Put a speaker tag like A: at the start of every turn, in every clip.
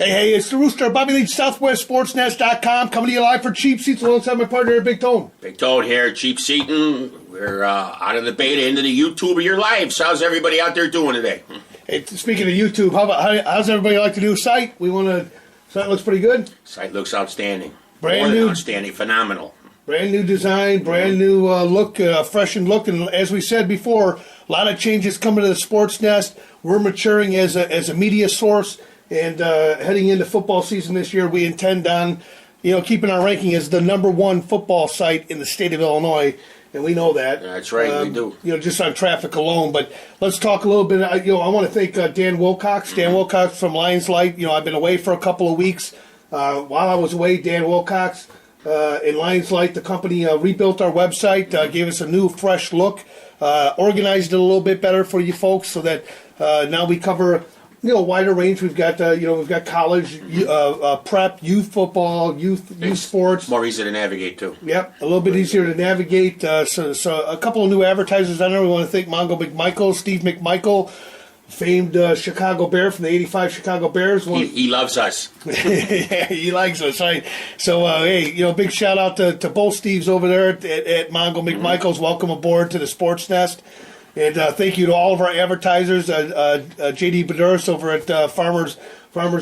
A: Hey, it's the Rooster, Bobby Leach, SouthwestSportsNest.com, coming to you live for Cheap Seats alongside my partner here, Big Tone.
B: Big Toad here, Cheap Seating. We're out of the beta into the YouTube of your lives. How's everybody out there doing today?
A: Hey, speaking of YouTube, how's everybody like the new site? Site looks pretty good.
B: Site looks outstanding.
A: Brand new.
B: Outstanding, phenomenal.
A: Brand new design, brand new look, freshened look, and as we said before, a lot of changes coming to the Sports Nest. We're maturing as a media source, and heading into football season this year, we intend on, keeping our ranking as the #1 football site in the state of Illinois, and we know that.
B: That's right, we do.
A: Just on traffic alone. But let's talk a little bit. I want to thank Dan Wilcox. Dan Wilcox from Lions Light. I've been away for a couple of weeks. While I was away, Dan Wilcox in Lions Light, the company rebuilt our website, gave us a new, fresh look, organized it a little bit better for you folks, so that now we cover a wider range. We've got college, prep, youth football, youth sports.
B: More easy to navigate too.
A: Yep, a little bit easier to navigate. So a couple of new advertisers on there. We want to thank Mongo McMichael, Steve McMichael, famed Chicago Bear from the '85 Chicago Bears.
B: He loves us.
A: Yeah, he likes us, right? So, hey, big shout out to both Steves over there at Mongo McMichael's. Welcome aboard to the Sports Nest. And thank you to all of our advertisers. J.D. Baduris over at Farmers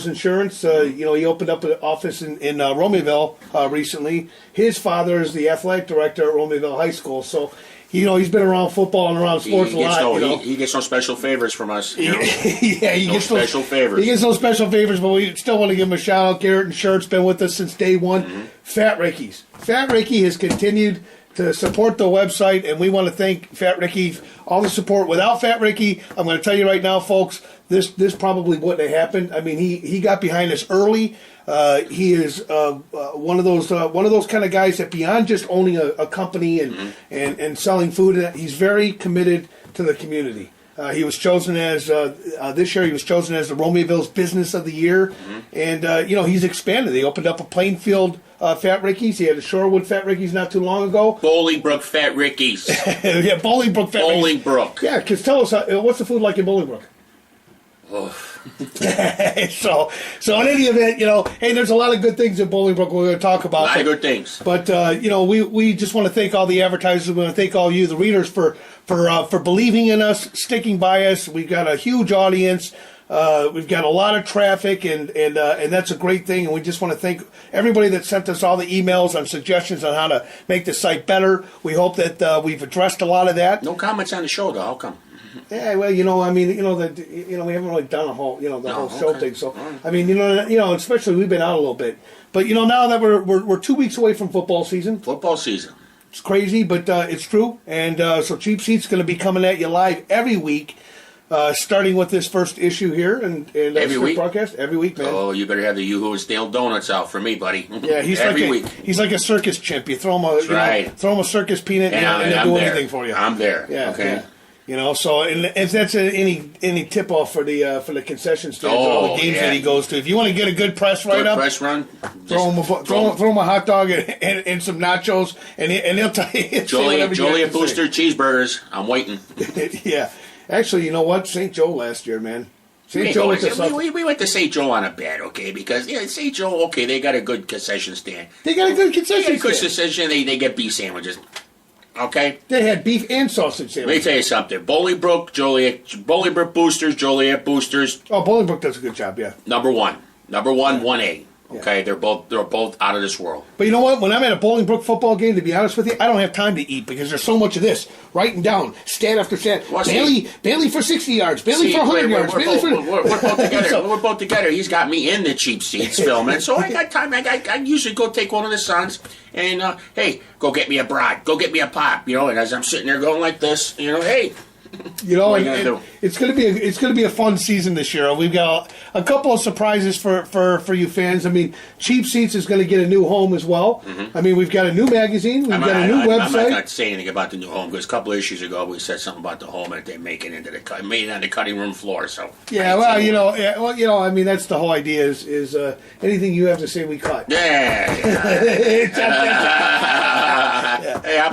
A: Insurance. He opened up an office in Romeyville recently. His father is the athletic director at Romeyville High School. So, he's been around football and around sports a lot.
B: He gets no special favors from us.
A: Yeah, he gets
B: special favors.
A: He gets no special favors, but we still want to give him a shout out. Garrett and Shirt's been with us since day one. Mm-hmm. Fat Ricky's. Fat Ricky has continued to support the website, and we want to thank Fat Ricky all the support. Without Fat Ricky, I'm going to tell you right now, folks, this probably wouldn't have happened. I mean, he got behind us early. He is one of those kind of guys that beyond just owning a company and selling food, he's very committed to the community. He was chosen as this year. He was chosen as the Romeyville's Business of the Year, and he's expanded. They opened up a Plainfield Fat Ricky's. He had a Shorewood Fat Ricky's not too long ago.
B: Bolingbrook Fat Ricky's.
A: Yeah, Bolingbrook Fat Ricky's.
B: Bolingbrook.
A: Yeah, because tell us what's the food like in Bolingbrook?
B: Oh.
A: so in any event, hey, there's a lot of good things in Bolingbrook we're going to talk about.
B: A lot of good things.
A: But we just want to thank all the advertisers. We want to thank all you, the readers, for believing in us, sticking by us. We've got a huge audience. We've got a lot of traffic, and that's a great thing. And we just want to thank everybody that sent us all the emails and suggestions on how to make the site better. We hope that we've addressed a lot of that.
B: No comments on the show, though. How come?
A: Yeah, well, we haven't really done a whole, the whole show thing. So,
B: right.
A: I mean, especially we've been out a little bit. But now that we're 2 weeks away from football season.
B: Football season.
A: It's crazy, but it's true. And so Cheap Seat's going to be coming at you live every week, starting with this first issue here and
B: every week
A: broadcast every week, man.
B: Oh, you better have the Yoo-Hoo and Stale Donuts out for me, buddy.
A: Yeah, he's
B: every week.
A: He's like a circus chimp. You throw him throw him a circus peanut, and they'll do anything for you.
B: I'm there.
A: Yeah.
B: Okay.
A: Yeah. So and if that's any tip off for the concession stands, all the games that he goes to. If you want to get a good press
B: press run,
A: throw him a hot dog and some nachos, and he'll tell you.
B: Joliet Booster cheeseburgers. I'm waiting.
A: Yeah, actually, you know what? St. Joe last year, man.
B: We went to St. Joe on a bet, okay? Because St. Joe, okay, they got a good concession stand.
A: They got a good concession.
B: They get beef sandwiches. Okay?
A: They had beef and sausage sandwiches.
B: Let me tell you something. Bolingbrook Boosters, Joliet Boosters.
A: Oh, Bolingbrook does a good job, yeah.
B: Number one, 1A. Okay, they're both out of this world.
A: But you know what? When I'm at a Bolingbrook football game, to be honest with you, I don't have time to eat because there's so much of this. Writing down, stat after stat. Bailey for 60 yards. Bailey for 100 yards.
B: We're both together. We're both together. He's got me in the Cheap Seats filming, so I got time. I usually go take one of the sons and hey, go get me a brat, go get me a pop. And as I'm sitting there going like this, hey.
A: It's gonna be a fun season this year. We've got a couple of surprises for you fans. I mean, Cheap Seats is going to get a new home as well. Mm-hmm. I mean, we've got a new magazine. We've got a new website.
B: I'm not going to say anything about the new home because a couple of issues ago we said something about the home and they make it made it on the cutting room floor. So
A: yeah, I mean that's the whole idea is anything you have to say we cut.
B: Yeah. Hey, how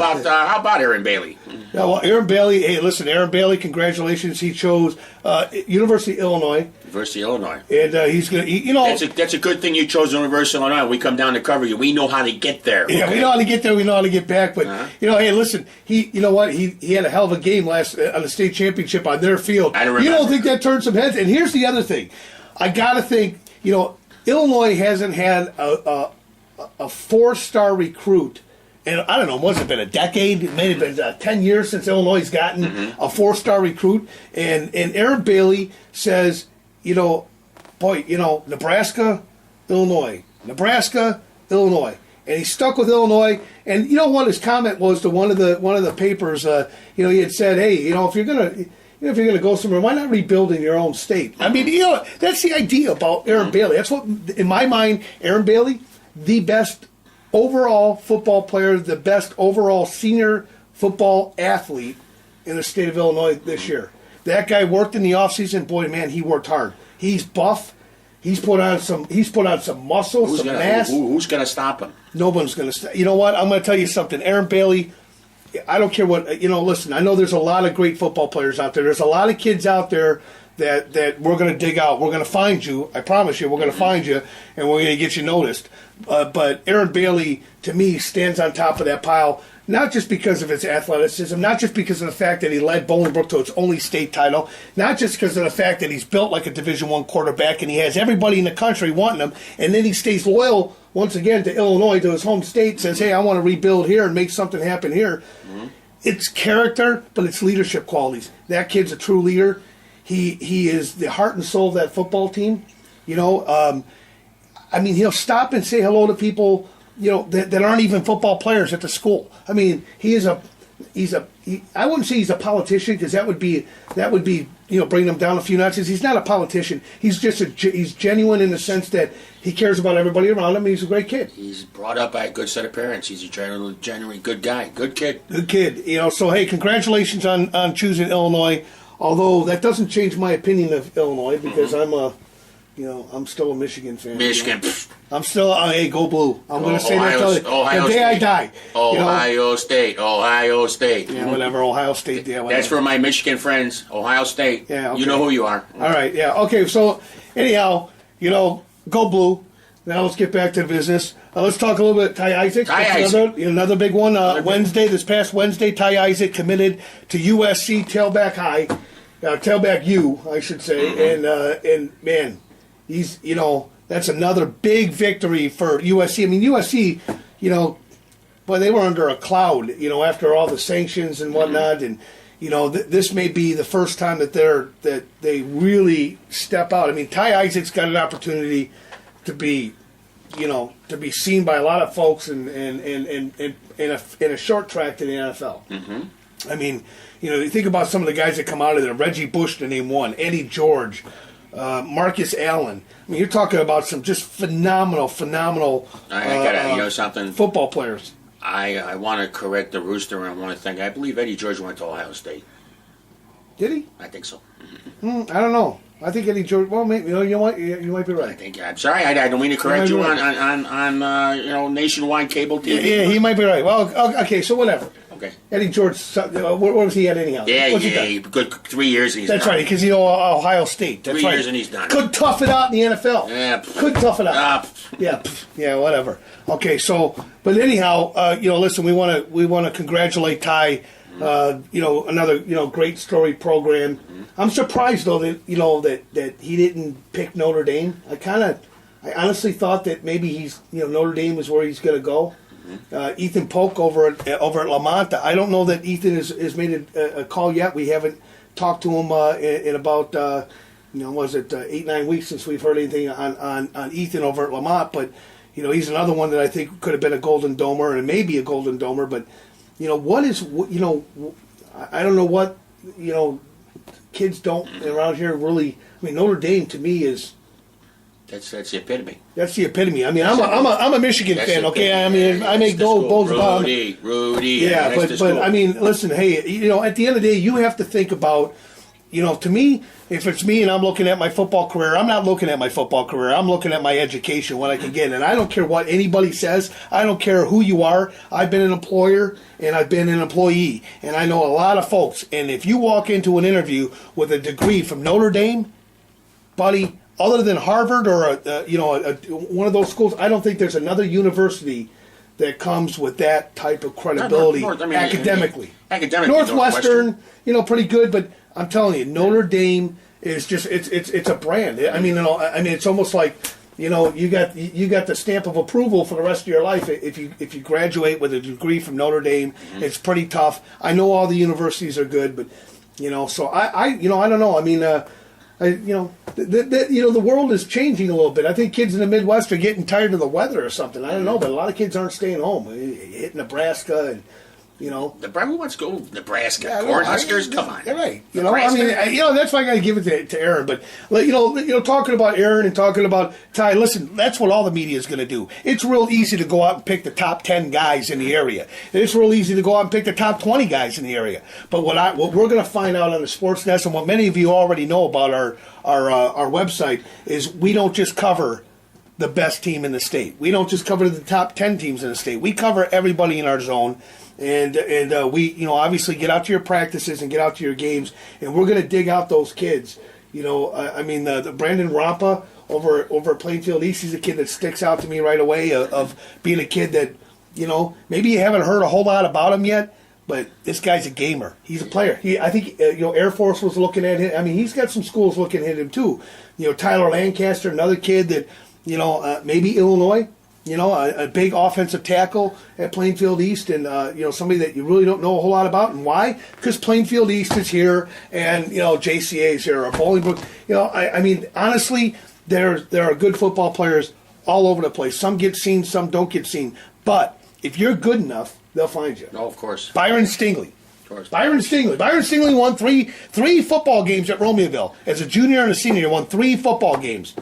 B: about Aaron Bailey?
A: Yeah, well, Aaron Bailey. Hey, listen, Aaron Bailey. Congratulations. He chose University of Illinois.
B: University of Illinois.
A: And he's gonna.
B: That's a good thing you chose University of Illinois. We come down to cover you. We know how to get there.
A: Yeah, we know how to get there. We know how to get back. But hey, listen. You know what? He had a hell of a game last on the state championship on their field.
B: I remember.
A: You don't think that turned some heads? And here's the other thing. I gotta think. Illinois hasn't had a 4-star recruit. And I don't know, must have been a decade. It may have been 10 years since Illinois has gotten a 4-star recruit. And Aaron Bailey says, Nebraska, Illinois. Nebraska, Illinois. And he stuck with Illinois. And you know what his comment was to one of the papers? He had said, hey, if you're gonna go somewhere, why not rebuild in your own state? I mean, that's the idea about Aaron Bailey. That's what, in my mind, Aaron Bailey, the best overall football player, the best overall senior football athlete in the state of Illinois this year. That guy worked in the offseason. Boy, man, he worked hard. He's buff. He's put on some muscle, mass.
B: Who's going to stop him?
A: No one's going to stop. You know what? I'm going to tell you something. Aaron Bailey, I don't care what, listen, I know there's a lot of great football players out there. There's a lot of kids out there that we're going to dig out. We're going to find you. I promise you, we're going to find you, and we're going to get you noticed. But Aaron Bailey, to me, stands on top of that pile, not just because of his athleticism, not just because of the fact that he led Bolingbrook to its only state title, not just because of the fact that he's built like a Division I quarterback and he has everybody in the country wanting him, and then he stays loyal once again to Illinois, to his home state, says, hey, I want to rebuild here and make something happen here. It's character, but it's leadership qualities. That kid's a true leader. He is the heart and soul of that football team. He'll stop and say hello to people, that aren't even football players at the school. I mean, I wouldn't say he's a politician, because that would be bringing him down a few notches. He's not a politician. He's just he's genuine in the sense that he cares about everybody around him. He's a great kid.
B: He's brought up by a good set of parents. He's a genuinely good guy. Good kid.
A: Good kid. So hey, congratulations on choosing Illinois. Although that doesn't change my opinion of Illinois, because I'm still a Michigan fan.
B: Michigan.
A: I'm still, hey, go blue. I'm going to say that till the day I die.
B: Ohio State.
A: Yeah, whatever, Ohio State. Yeah, whatever.
B: That's for my Michigan friends, Ohio State.
A: Yeah, okay.
B: You know who you are.
A: All right, yeah. Okay, so anyhow, go blue. Now let's get back to business. Let's talk a little bit. Ty Isaac. Another big one. This past Wednesday, Ty Isaac committed to USC Tailback U, I should say. And man, he's, that's another big victory for USC. I mean, USC, they were under a cloud, after all the sanctions and whatnot. And, this may be the first time that they really step out. I mean, Ty Isaac's got an opportunity to be seen by a lot of folks in a short track to the NFL. I mean, you think about some of the guys that come out of there. Reggie Bush, to name one. Eddie George. Marcus Allen. I mean, you're talking about some just phenomenal
B: something.
A: Football players.
B: I want to correct the Rooster on one thing. I believe Eddie George went to Ohio State.
A: Did he?
B: I think so.
A: I don't know. I think Eddie George. Well, maybe you might be right.
B: I'm sorry. I don't mean to correct you on nationwide cable TV.
A: Yeah, he might be right. Well, okay, so whatever.
B: Okay.
A: Eddie George, where was he at anyhow?
B: Yeah, good 3 years and he's
A: That's
B: done.
A: right, because Ohio State. That's
B: 3
A: right.
B: years and he's done.
A: Could tough it out in the NFL.
B: Yeah.
A: Could tough it out. Yeah, whatever. Okay, so, but anyhow, listen, we want to congratulate Ty. Another great story program. I'm surprised though that he didn't pick Notre Dame. I honestly thought that maybe he's Notre Dame is where he's going to go. Ethan Polk over at Lamont. I don't know that Ethan has made a call yet. We haven't talked to him in about 8-9 weeks since we've heard anything on Ethan over at Lamont. But he's another one that I think could have been a Golden Domer and maybe a Golden Domer. But I don't know what kids don't around here really. I mean, Notre Dame to me is.
B: That's the epitome.
A: That's the epitome. I mean, I'm a Michigan fan. Okay, I mean, I make both.
B: Rudy.
A: Yeah, but I mean, listen. Hey, at the end of the day, you have to think about to me, if it's me and I'm looking at my football career, I'm not looking at my football career. I'm looking at my education, what I can get. And I don't care what anybody says. I don't care who you are. I've been an employer and I've been an employee. And I know a lot of folks. And if you walk into an interview with a degree from Notre Dame, buddy, other than Harvard or one of those schools, I don't think there's another university that comes with that type of credibility academically. Northwestern, pretty good, but I'm telling you, Notre Dame is just it's a brand. I mean, it's almost like you got the stamp of approval for the rest of your life if you graduate with a degree from Notre Dame. It's pretty tough. I know all the universities are good, but so I don't know. I mean, the world is changing a little bit. I think kids in the Midwest are getting tired of the weather or something. I don't know, but a lot of kids aren't staying home. Hit Nebraska and. Who
B: wants to go to Nebraska? Cornhuskers? Come on.
A: Right. That's why I got to give it to Aaron. But, talking about Aaron and talking about Ty, listen, that's what all the media is going to do. It's real easy to go out and pick the top 10 guys in the area. It's real easy to go out and pick the top 20 guys in the area. But what we're going to find out on the Sports Nest, and what many of you already know about our website, is we don't just cover the best team in the state. We don't just cover the top 10 teams in the state. We cover everybody in our zone. And we, obviously get out to your practices and get out to your games, and we're going to dig out those kids. The Brandon Rampa over at Plainfield East, he's a kid that sticks out to me right away of being a kid that, maybe you haven't heard a whole lot about him yet, but this guy's a gamer. He's a player. I think Air Force was looking at him. I mean, he's got some schools looking at him too. Tyler Lancaster, another kid that, maybe Illinois. A big offensive tackle at Plainfield East, and somebody that you really don't know a whole lot about. And why? Because Plainfield East is here, and JCA is here, or Bolingbrook. I mean, honestly, there are good football players all over the place. Some get seen, some don't get seen. But if you're good enough, they'll find you.
B: Oh, of course.
A: Byron Stingley. Byron Stingley won three football games at Romeoville as a junior and a senior. Won 3 football games.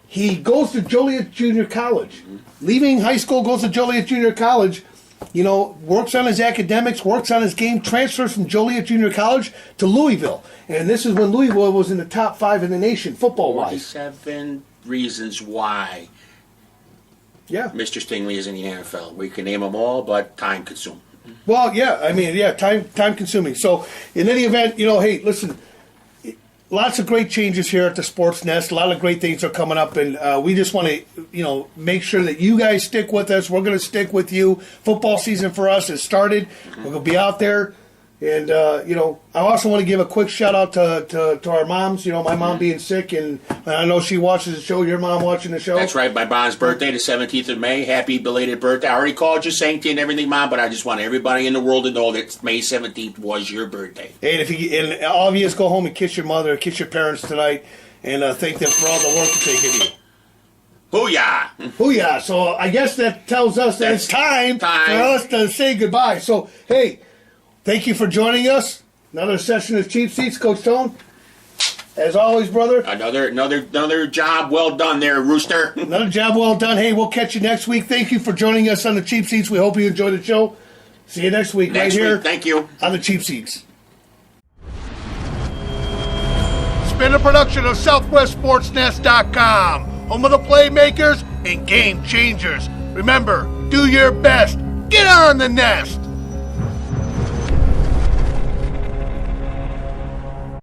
A: He goes to Joliet Junior College. Leaving high school, goes to Joliet Junior College, works on his academics, works on his game, transfers from Joliet Junior College to Louisville. And this is when Louisville was in the top 5 in the nation, football-wise.
B: 47 reasons why Mr. Stingley is in the NFL. We can name them all, but time-consuming.
A: Well, time-consuming. So, in any event, hey, listen, lots of great changes here at the Sports Nest. A lot of great things are coming up, and we just want to, make sure that you guys stick with us. We're going to stick with you. Football season for us has started. We're going to be out there, and I also want to give a quick shout out to our moms. My mom being sick, and I know she watches the show. Your mom watching the show.
B: That's right. My mom's birthday, the 17th of May. Happy belated birthday. I already called you, thanked you, and everything, Mom. But I just want everybody in the world to know that May 17th was your birthday.
A: And all of you just go home and kiss your mother, kiss your parents tonight, and thank them for all the work that they give you.
B: Booyah!
A: Booyah! So I guess that tells us that it's time for us to say goodbye. So hey, thank you for joining us. Another session of Cheap Seats, Coach Tone. As always, brother.
B: Another job well done there, Rooster.
A: Another job well done. Hey, we'll catch you next week. Thank you for joining us on the Cheap Seats. We hope you enjoyed the show. See you next week. Here.
B: Thank you.
A: On the Cheap Seats. It's been a production of SouthwestSportsNest.com, home of the playmakers and game changers. Remember, do your best. Get on the nest.